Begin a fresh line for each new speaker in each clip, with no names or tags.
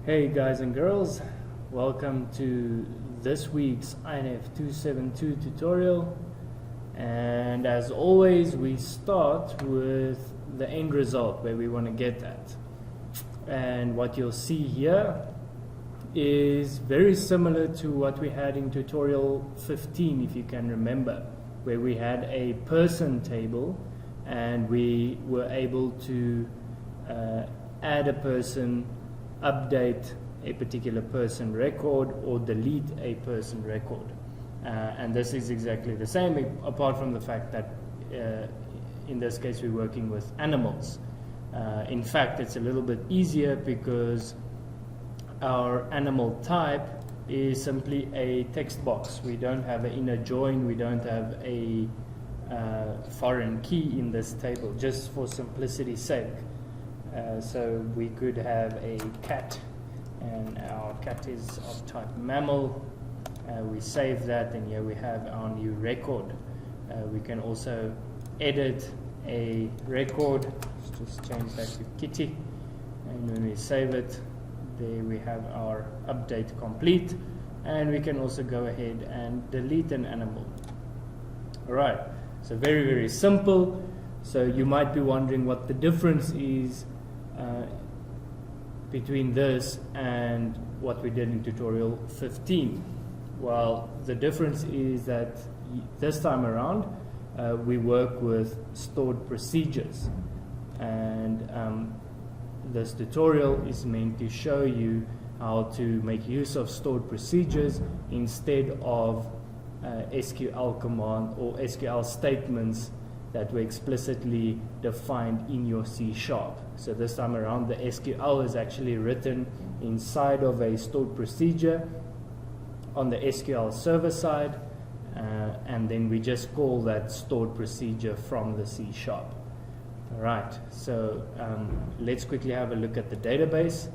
Hey guys and girls, welcome to this week's INF 272 tutorial, and as always we start with the end result where we want to get at. And what you'll see here is very similar to what we had in tutorial 15, if you can remember, where we had a person table and we were able to add a person, update a particular person record, or delete a person record. And this is exactly the same, apart from the fact that in this case we're working with animals. In fact, it's a little bit easier because our animal type is simply a text box. We don't have an inner join, we don't have a foreign key in this table, just for simplicity's sake. So we could have a cat, and our cat is of type mammal. We save that, and here we have our new record. We can also edit a record. Let's just change that to kitty, and when we save it, there we have our update complete, and we can also go ahead and delete an animal. Alright, so very simple. So you might be wondering what the difference is between this and what we did in tutorial 15. Well, the difference is that this time around we work with stored procedures, and this tutorial is meant to show you how to make use of stored procedures instead of SQL command or SQL statements that were explicitly defined in your C#. So this time around the SQL is actually written inside of a stored procedure on the SQL server side, and then we just call that stored procedure from the C#. Alright, so let's quickly have a look at the database.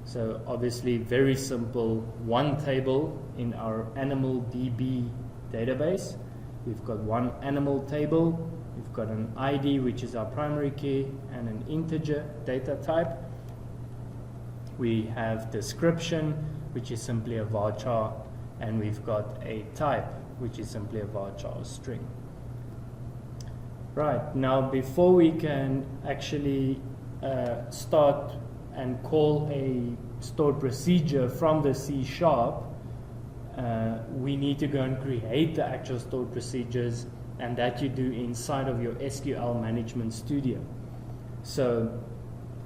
So obviously very simple, one table in our animal DB database. We've got one animal table, we've got an ID, which is our primary key, and an integer data type. We have description, which is simply a varchar, and we've got a type, which is simply a varchar string. Right, now before we can actually start and call a stored procedure from the C#, we need to go and create the actual stored procedures, and that you do inside of your SQL Management Studio. So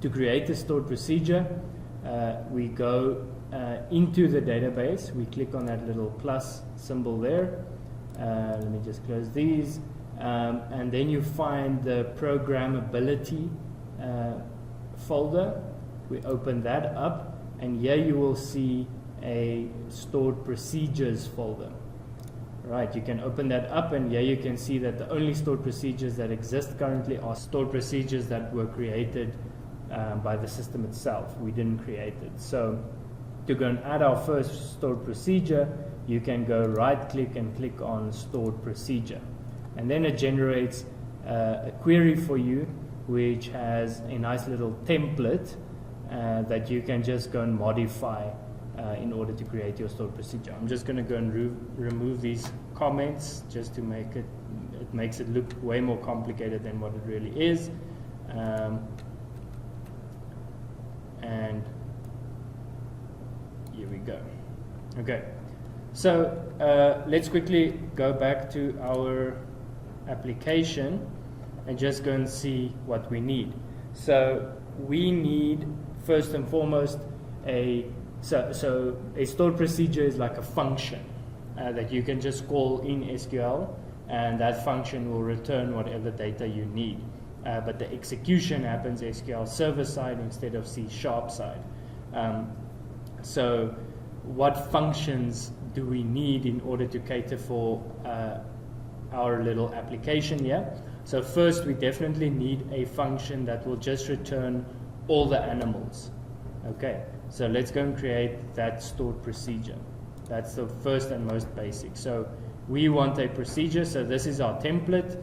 to create a stored procedure, we go into the database, we click on that little plus symbol there. Let me just close these, and then you find the programmability folder. We open that up, and here you will see a stored procedures folder. Right, you can open that up, and here you can see that the only stored procedures that exist currently are stored procedures that were created by the system itself. We didn't create it. So to go and add our first stored procedure, you can go right click and click on stored procedure, and then it generates a query for you which has a nice little template that you can just go and modify in order to create your stored procedure. I'm just going to go and remove these comments just to make it makes it look way more complicated than what it really is. And here we go. Okay, so let's quickly go back to our application and just go and see what we need. So we need, first and foremost, a stored procedure is like a function that you can just call in SQL, and that function will return whatever data you need. But the execution happens SQL server side instead of C# side. So what functions do we need in order to cater for our little application here? So first, we definitely need a function that will just return all the animals. Okay, so let's go and create that stored procedure. That's the first and most basic. So we want a procedure, so this is our template.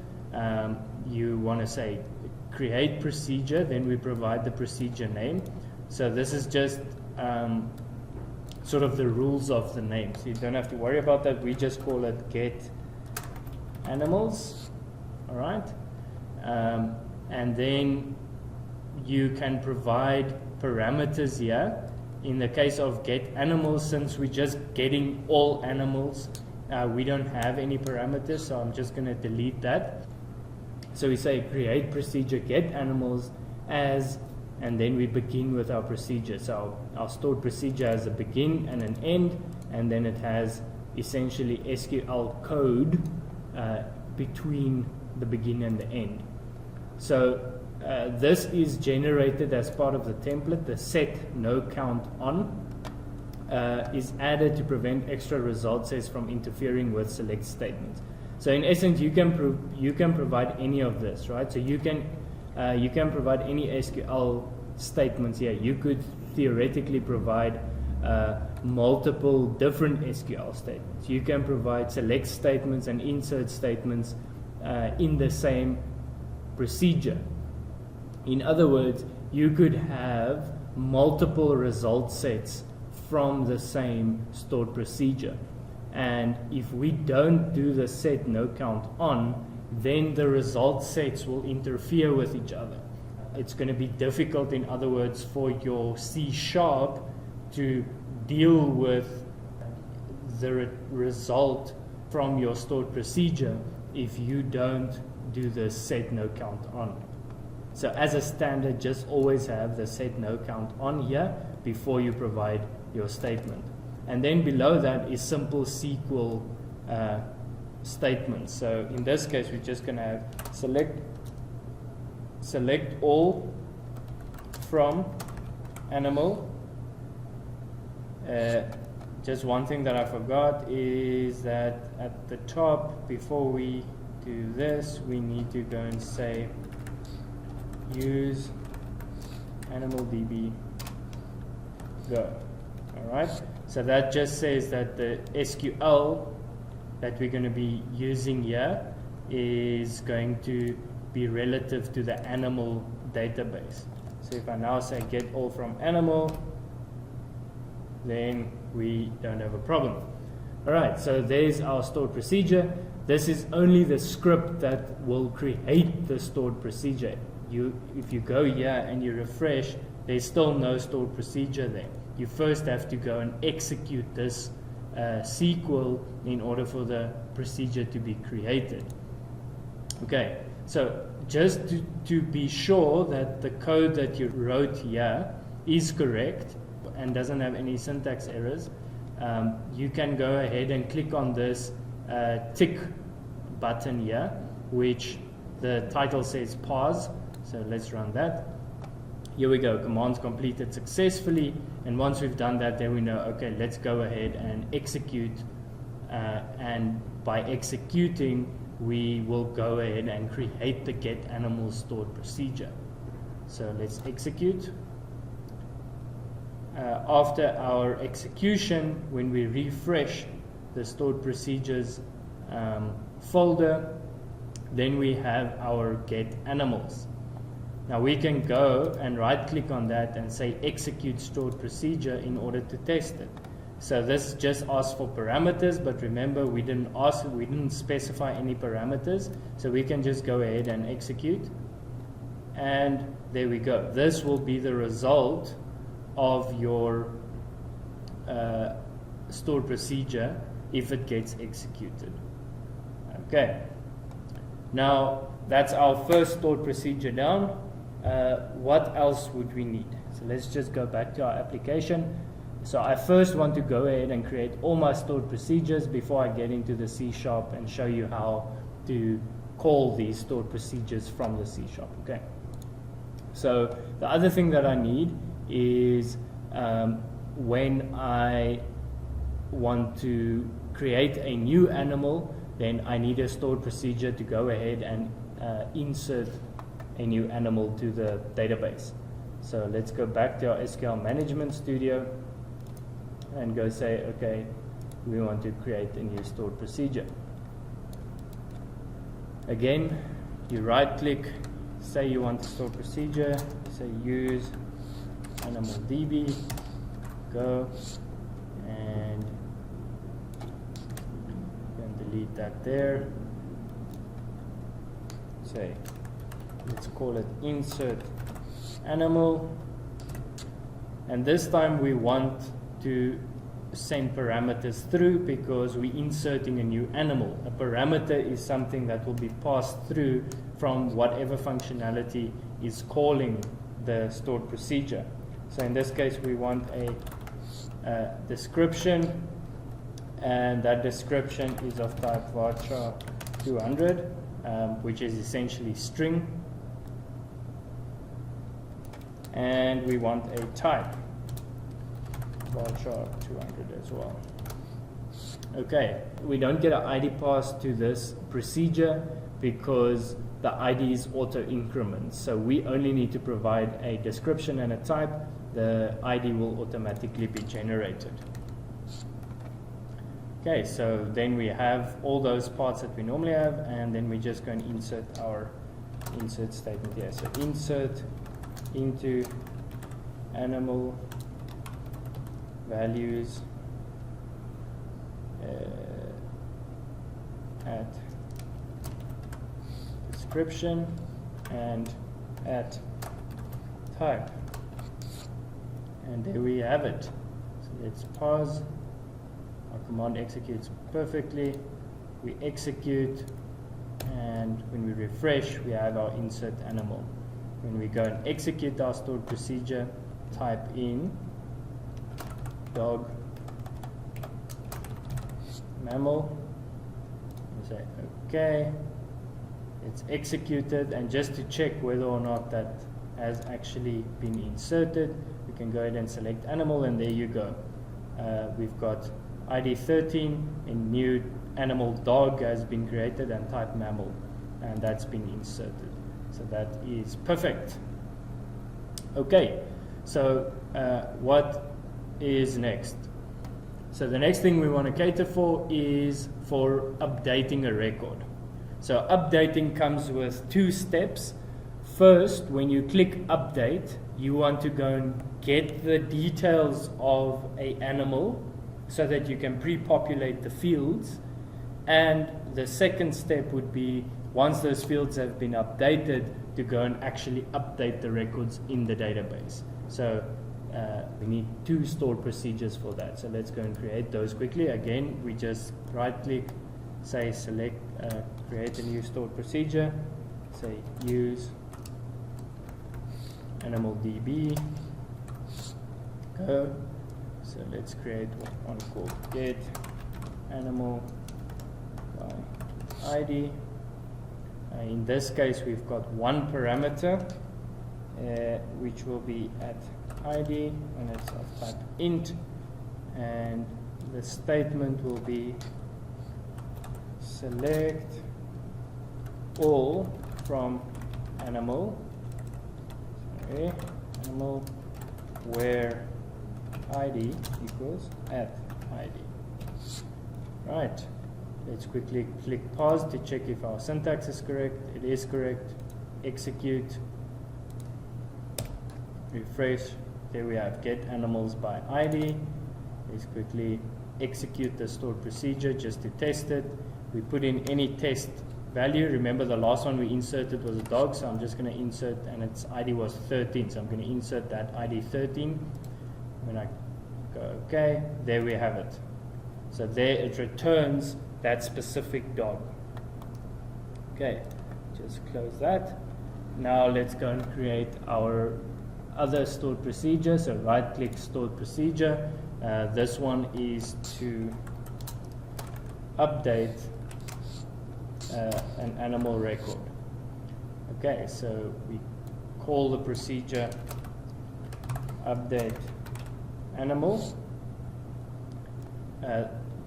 You want to say create procedure, then we provide the procedure name. So this is just sort of the rules of the name. So you don't have to worry about that. We just call it get animals. All right. And then you can provide parameters here. In the case of get animals, since we're just getting all animals, we don't have any parameters, so I'm just going to delete that. So we say create procedure get animals as, and then we begin with our procedure. So our stored procedure has a begin and an end, and then it has essentially SQL code between the begin and the end. So this is generated as part of the template. The set no count on is added to prevent extra result sets from interfering with select statements. So in essence, you can provide any of this, right? So you can provide any SQL statements here. You could theoretically provide multiple different SQL statements. You can provide select statements and insert statements in the same procedure. In other words, you could have multiple result sets from the same stored procedure. And if we don't do the set no count on, then the result sets will interfere with each other. It's going to be difficult, in other words, for your C# to deal with the result from your stored procedure if you don't do the set no count on. So as a standard, just always have the set no count on here before you provide your statement. And then below that is simple SQL statements. So in this case, we're just going to have select all from animal. Just one thing that I forgot is that at the top, before we do this, we need to go and say use animal DB go. All right. So that just says that the SQL that we're going to be using here is going to be relative to the animal database. So if I now say get all from animal, then we don't have a problem. All right, so there's our stored procedure. This is only the script that will create the stored procedure. If you go here and you refresh, there's still no stored procedure there. You first have to go and execute this SQL in order for the procedure to be created. Okay, so just to be sure that the code that you wrote here is correct and doesn't have any syntax errors, you can go ahead and click on this tick button here, which the title says pause. So let's run that. Here we go, commands completed successfully. And once we've done that, then we know, okay, let's go ahead and execute. And by executing, we will go ahead and create the get animal stored procedure. So let's execute. After our execution, when we refresh the stored procedures folder, then we have our get animals. Now we can go and right click on that and say execute stored procedure in order to test it. So this just asks for parameters, but remember we didn't specify any parameters, so we can just go ahead and execute, and there we go. This will be the result of your stored procedure if it gets executed. Okay, now that's our first stored procedure down. What else would we need? So let's just go back to our application. So I first want to go ahead and create all my stored procedures before I get into the C# and show you how to call these stored procedures from the C#. Okay. So the other thing that I need is when I want to create a new animal, then I need a stored procedure to go ahead and insert a new animal to the database. So let's go back to our SQL Management Studio and go say, okay, we want to create a new stored procedure. Again, you right click, say you want to store procedure, say use animal DB, go, and you can delete that there. Say, let's call it insert animal, and this time we want to send parameters through because we're inserting a new animal. A parameter is something that will be passed through from whatever functionality is calling the stored procedure. So in this case we want a description, and that description is of type varchar 200, which is essentially string, and we want a type varchar 200 as well. Okay, we don't get an ID pass to this procedure because the ID is auto increment, so we only need to provide a description and a type. The ID will automatically be generated. Okay, so then we have all those parts that we normally have, and then we just go and insert our insert statement here. So insert into animal values at description and at type, and there we have it. So let's pause. Our command executes perfectly. We execute, and when we refresh we have our insert animal. When we go and execute our stored procedure, type in dog mammal and say okay, it's executed, and just to check whether or not that has actually been inserted, we can go ahead and select animal, and there you go. We've got ID 13, a new animal dog has been created, and type mammal, and that's been inserted. So that is perfect. Okay, so what is next? So the next thing we want to cater for is for updating a record. So updating comes with two steps. First, when you click update, you want to go and get the details of an animal so that you can pre-populate the fields. And the second step would be, once those fields have been updated, to go and actually update the records in the database. So we need two stored procedures for that. So let's go and create those quickly. Again, we just right click, say select, create a new stored procedure, say use animal DB, go. So let's create one called get animal by ID. In this case we've got one parameter which will be at ID, and it's of type int, and the statement will be select all from animal, animal where ID equals at ID. Right, let's quickly click pause to check if our syntax is correct. It is correct. Execute, refresh. There we have get animals by ID. Let's quickly execute the stored procedure just to test it. We put in any test value. Remember the last one we inserted was a dog, so I'm just going to insert, and its ID was 13, so I'm going to insert that ID 13. When I go OK, there we have it. So there it returns that specific dog. Okay, just close that. Now let's go and create our other stored procedure. So right click stored procedure. This one is to update an animal record. Okay, so we call the procedure update animal.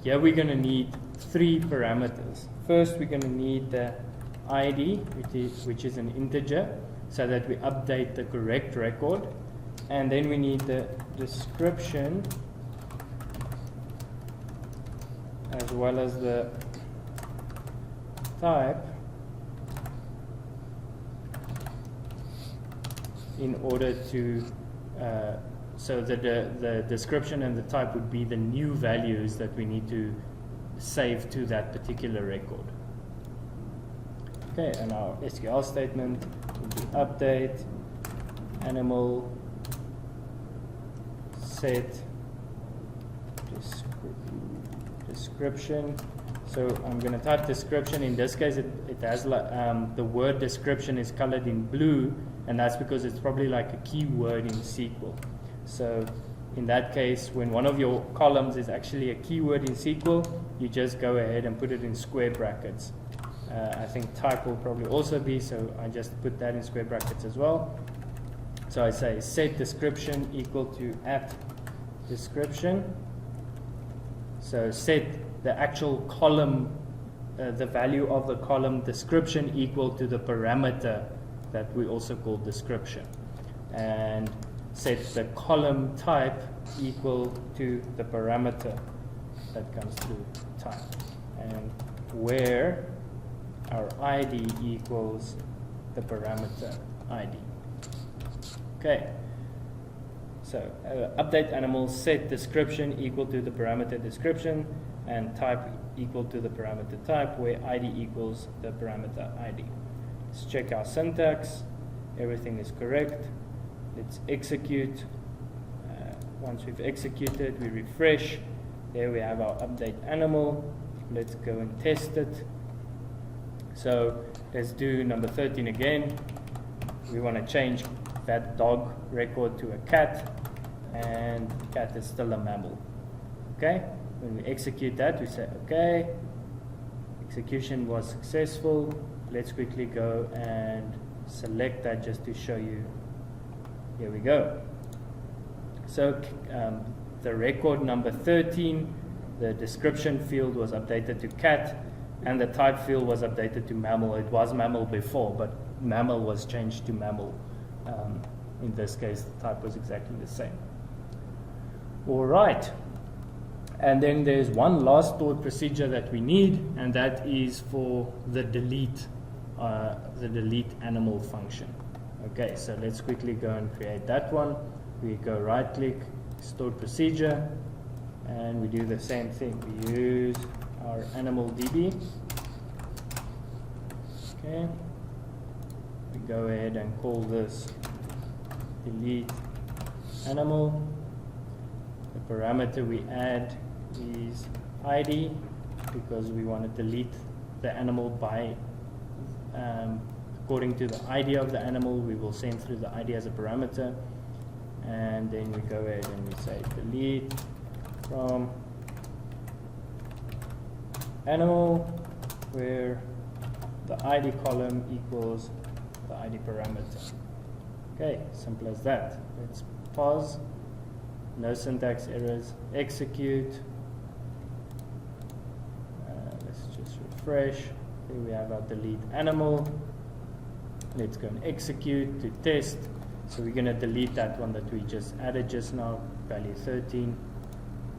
Here we're going to need three parameters. First, we're going to need the ID, which is an integer, so that we update the correct record. And then we need the description as well as the type in order to, so the description and the type would be the new values that we need to save to that particular record. Okay, and our SQL statement will be update animal set description. So I'm going to type description. In this case, it has the word description is colored in blue, and that's because it's probably like a keyword in SQL. So in that case, when one of your columns is actually a keyword in SQL, you just go ahead and put it in square brackets. I think type will probably also be, so I just put that in square brackets as well. So I say set description equal to @description. So set the actual column, the value of the column description equal to the parameter that we also call description. And set the column type equal to the parameter that comes through type. And where our ID equals the parameter ID. Okay. So update animal set description equal to the parameter description and type equal to the parameter type, where ID equals the parameter ID. Let's check our syntax. Everything is correct. Let's execute. Once we've executed, we refresh. There we have our update animal. Let's go and test it. So let's do number 13 again. We want to change that dog record to a cat, and cat is still a mammal. Okay? When we execute that, we say okay. Execution was successful. Let's quickly go and select that just to show you. Here we go. So the record number 13, the description field was updated to cat, and the type field was updated to mammal. It was mammal before, but mammal was changed to mammal. In this case, the type was exactly the same. All right. And then there's one last stored procedure that we need, and that is for the delete animal function. Okay, so let's quickly go and create that one. We go right click, stored procedure, and we do the same thing. We use our animal DB. Okay, we go ahead and call this delete animal. The parameter we add is ID, because we want to delete the animal by according to the ID of the animal. We will send through the ID as a parameter, and then we go ahead and we say delete from animal, where the ID column equals the ID parameter. Okay, simple as that. Let's pause. No syntax errors. Execute. Let's just refresh. Here we have our delete animal. Let's go and execute to test. So we're going to delete that one that we just added just now, value 13.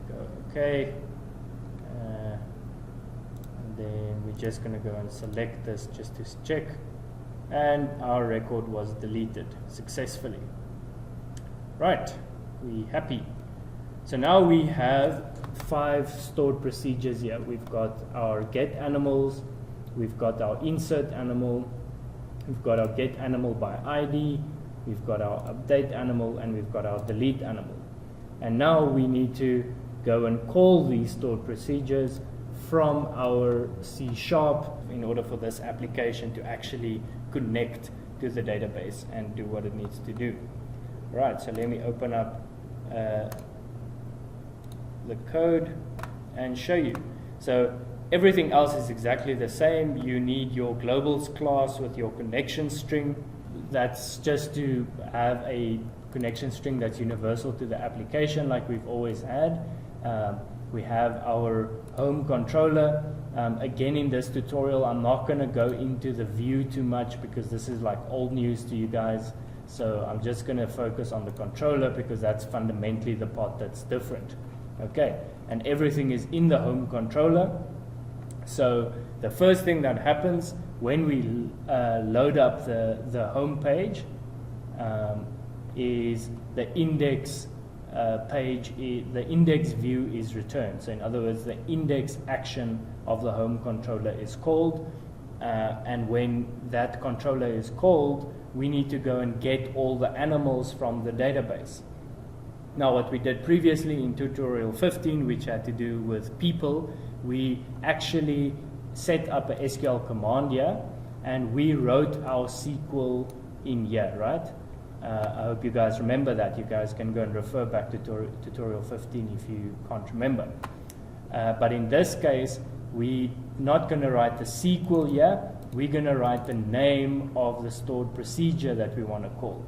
Go OK. And then we're just going to go and select this just to check. And our record was deleted successfully. Right, we happy. So now we have 5 stored procedures here. We've got our get animals, we've got our insert animal, we've got our get animal by ID, we've got our update animal, and we've got our delete animal. And now we need to go and call these stored procedures from our C# in order for this application to actually connect to the database and do what it needs to do. Right, so let me open up the code and show you. So everything else is exactly the same. You need your globals class with your connection string. That's just to have a connection string that's universal to the application, like we've always had. We have our home controller. Again, in this tutorial, I'm not going to go into the view too much because this is like old news to you guys. So I'm just going to focus on the controller because that's fundamentally the part that's different. Okay, and everything is in the home controller. So the first thing that happens when we load up the home page, is the index page, the index view is returned. So in other words, the index action of the home controller is called, and when that controller is called, we need to go and get all the animals from the database. Now, what we did previously in tutorial 15, which had to do with people, we actually set up a SQL command here, and we wrote our SQL in here, right? I hope you guys remember that. You guys can go and refer back to tutorial 15 if you can't remember. But in this case, we're not going to write the SQL here. We're going to write the name of the stored procedure that we want to call.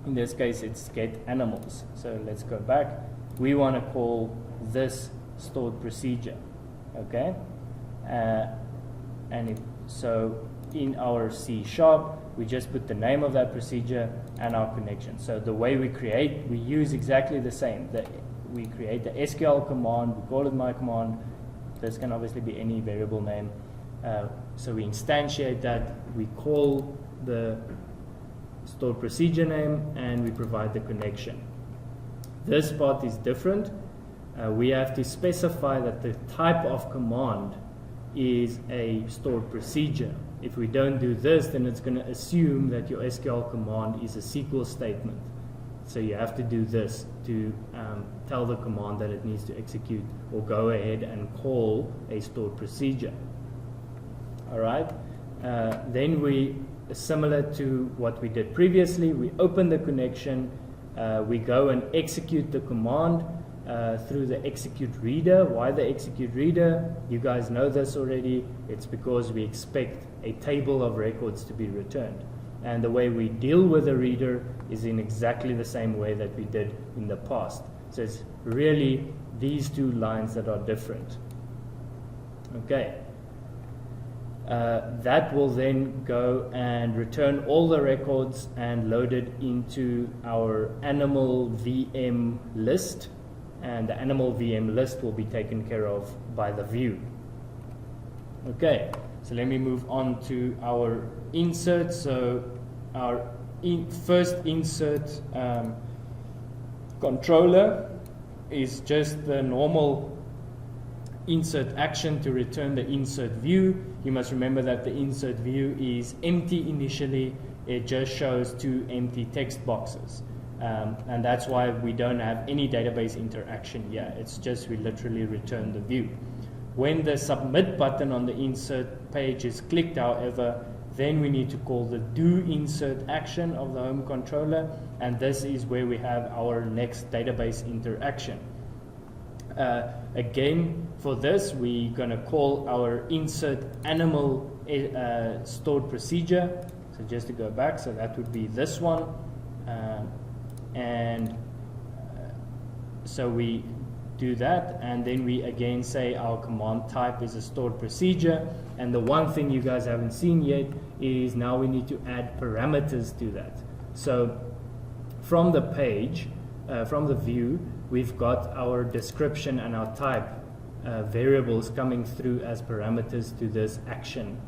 In this case, it's get animals. So let's go back. We want to call this stored procedure. Okay? So in our C#, we just put the name of that procedure and our connection. So the way we use exactly the same. We create the SQL command, we call it my command. This can obviously be any variable name. So we instantiate that, we call the stored procedure name, and we provide the connection. This part is different. We have to specify that the type of command is a stored procedure. If we don't do this, then it's going to assume that your SQL command is a SQL statement. So you have to do this to tell the command that it needs to execute or go ahead and call a stored procedure. All right. Then we, similar to what we did previously, we open the connection, we go and execute the command through the execute reader. Why the execute reader? You guys know this already. It's because we expect a table of records to be returned. And the way we deal with the reader is in exactly the same way that we did in the past. So it's really these two lines that are different. Okay. That will then go and return all the records and load it into our animal VM list. And the animal VM list will be taken care of by the view. Okay, so let me move on to our insert. So our first insert controller is just the normal insert action to return the insert view. You must remember that the insert view is empty initially. It just shows two empty text boxes. And that's why we don't have any database interaction here. It's just we literally return the view. When the submit button on the insert page is clicked, however, then we need to call the do insert action of the home controller, and this is where we have our next database interaction. Again, for this, we're going to call our insert animal stored procedure. So just to go back, so that would be this one. So we do that, and then we again say our command type is a stored procedure. And the one thing you guys haven't seen yet is now we need to add parameters to that. So from the page, from the view, we've got our description and our type variables coming through as parameters to this action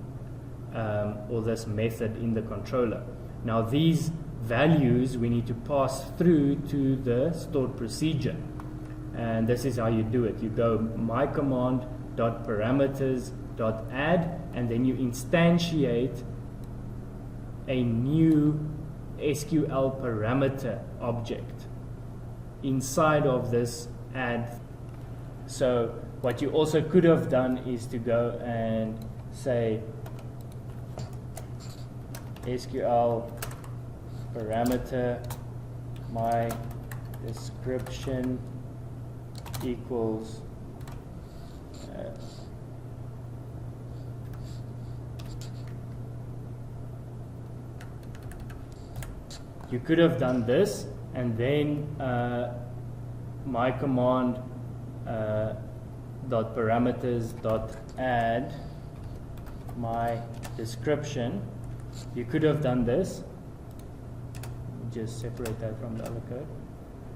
or this method in the controller. Now these values we need to pass through to the stored procedure, and this is how you do it. You go my command dot parameters dot add, and then you instantiate a new SQL parameter object inside of this add. So what you also could have done is to go and say SQL parameter my description equals you could have done this, and then my command dot parameters dot add my description. You could have done this. Just separate that from the other code.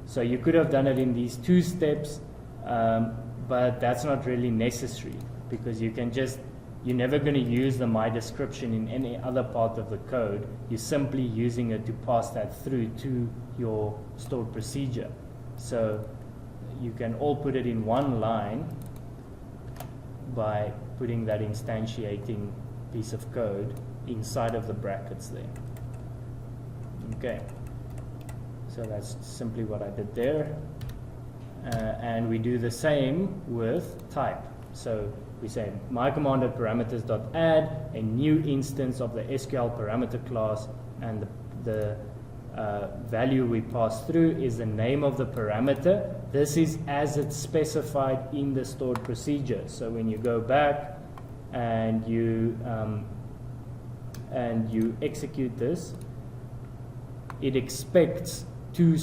So you could have done it in these two steps, but that's not really necessary, because you can just you're never going to use the my description in any other part of the code. You're simply using it to pass that through to your stored procedure. So you can all put it in one line by putting that instantiating piece of code inside of the brackets there. Okay, so that's simply what I did there. And we do the same with type. So we say my command.parameters.add a new instance of the SQL parameter class, and the value we pass through is the name of the parameter. This is as it's specified in the stored procedure. So when you go back and you execute this, it expects two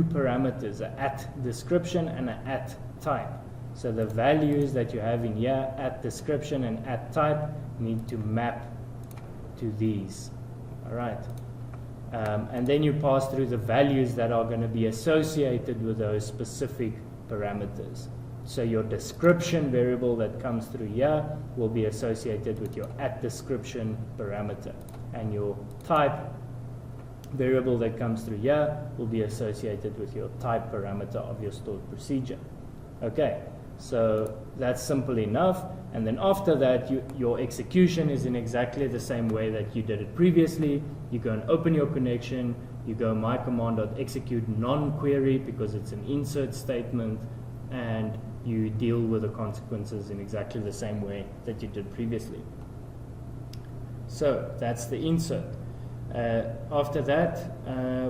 parameters, an at description and an at type. So the values that you have in here, at description and at type, need to map to these. All right. And then you pass through the values that are going to be associated with those specific parameters. So your description variable that comes through here will be associated with your at description parameter, and your type variable that comes through here will be associated with your type parameter of your stored procedure. Okay, so that's simple enough. And then after that, your execution is in exactly the same way that you did it previously. You go and open your connection, you go my command.execute non-query because it's an insert statement, and you deal with the consequences in exactly the same way that you did previously. So that's the insert. After that,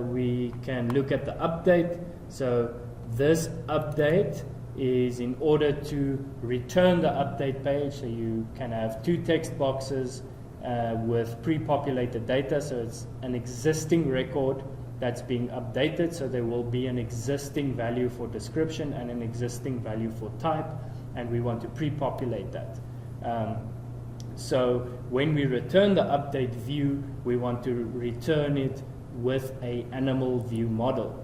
we can look at the update. So this update is in order to return the update page. So you can have two text boxes with pre-populated data. So it's an existing record that's being updated. So there will be an existing value for description and an existing value for type, and we want to pre-populate that. So when we return the update view, we want to return it with a animal view model.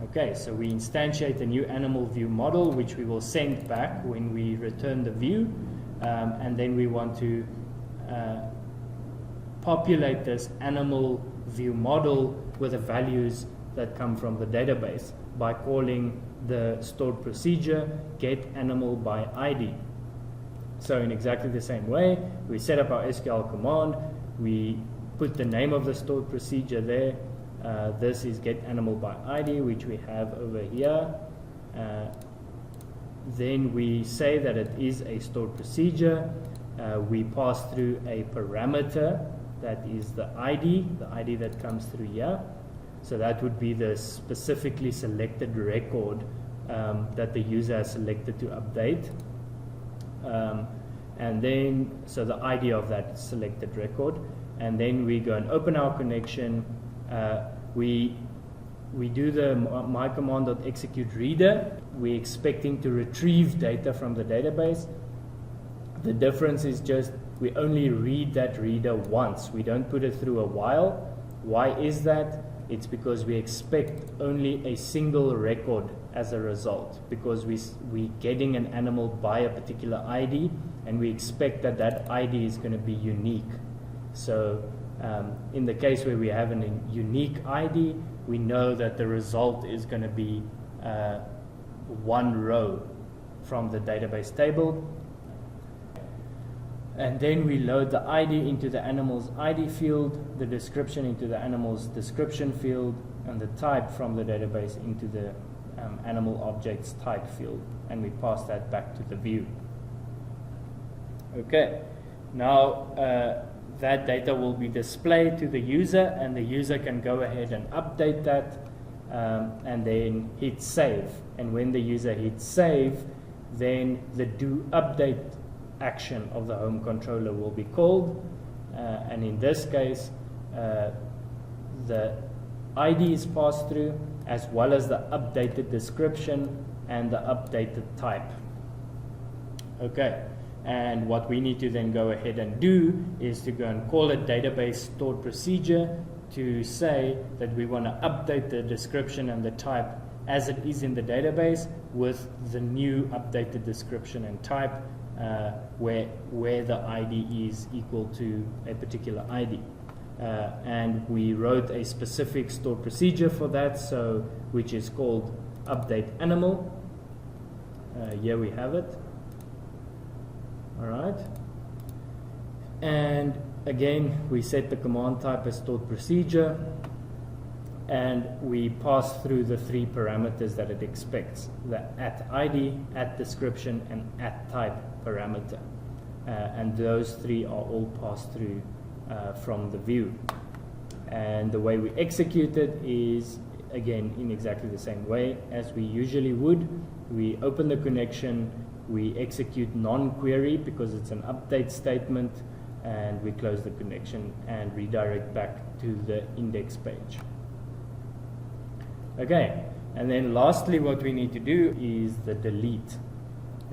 Okay, so we instantiate a new animal view model, which we will send back when we return the view, and then we want to populate this animal view model with the values that come from the database by calling the stored procedure getAnimalById. So in exactly the same way, we set up our SQL command, we put the name of the stored procedure there. This is getAnimalById, which we have over here. Then we say that it is a stored procedure. We pass through a parameter that is the ID that comes through here. So that would be the specifically selected record that the user has selected to update. And then, so the ID of that selected record. And then we go and open our connection. We do the my command.execute reader. We're expecting to retrieve data from the database. The difference is just we only read that reader once. We don't put it through a while. Why is that? It's because we expect only a single record as a result, because we're getting an animal by a particular ID, and we expect that that ID is going to be unique. So in the case where we have a unique ID, we know that the result is going to be one row from the database table. And then we load the ID into the animal's ID field, the description into the animal's description field, and the type from the database into the animal object's type field, and we pass that back to the view. Okay, now that data will be displayed to the user, and the user can go ahead and update that and then hit save. And when the user hits save, then the do update action of the home controller will be called, and in this case the ID is passed through, as well as the updated description and the updated type. Okay, and what we need to then go ahead and do is to go and call a database stored procedure to say that we want to update the description and the type as it is in the database with the new updated description and type where the ID is equal to a particular ID. And we wrote a specific stored procedure for that, which is called update animal. Here we have it. All right. And again, we set the command type as stored procedure, and we pass through the 3 parameters that it expects: the @ID, @description, and @type parameter. And those 3 are all passed through from the view. And the way we execute it is, again, in exactly the same way as we usually would. We open the connection, we execute non-query because it's an update statement, and we close the connection and redirect back to the index page. Okay, and then lastly what we need to do is the delete.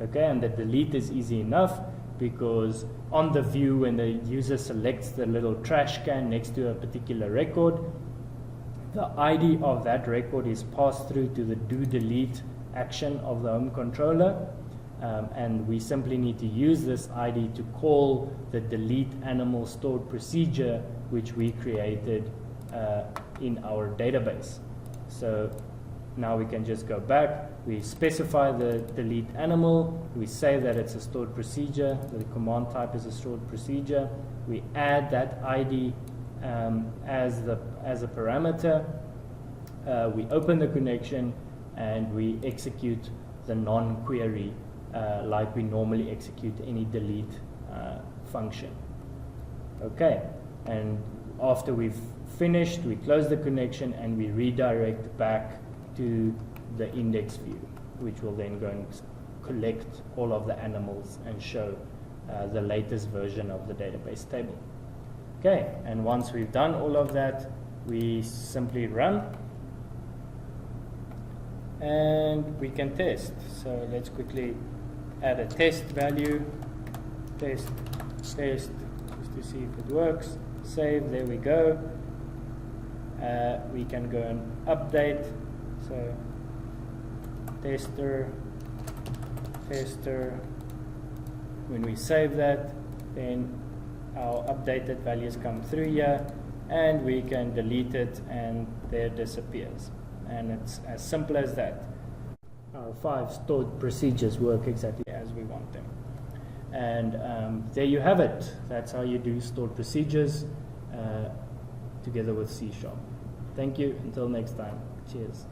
Okay, and the delete is easy enough, because on the view, when the user selects the little trash can next to a particular record, the ID of that record is passed through to the do delete action of the home controller, and we simply need to use this ID to call the delete animal stored procedure, which we created in our database. So now we can just go back, we specify the delete animal, we say that it's a stored procedure, the command type is a stored procedure, we add that ID as a parameter, we open the connection, and we execute the non-query like we normally execute any delete function. Okay, and after we've finished, we close the connection and we redirect back to the index view, which will then go and collect all of the animals and show the latest version of the database table. Okay, and once we've done all of that, we simply run and we can test. So let's quickly add a test value, test, just to see if it works. Save, there we go. We can go and update. So tester. When we save that, then our updated values come through here, and we can delete it, and there it disappears. And it's as simple as that. Our 5 stored procedures work exactly as we want them. And there you have it. That's how you do stored procedures together with C#. Thank you. Until next time. Cheers.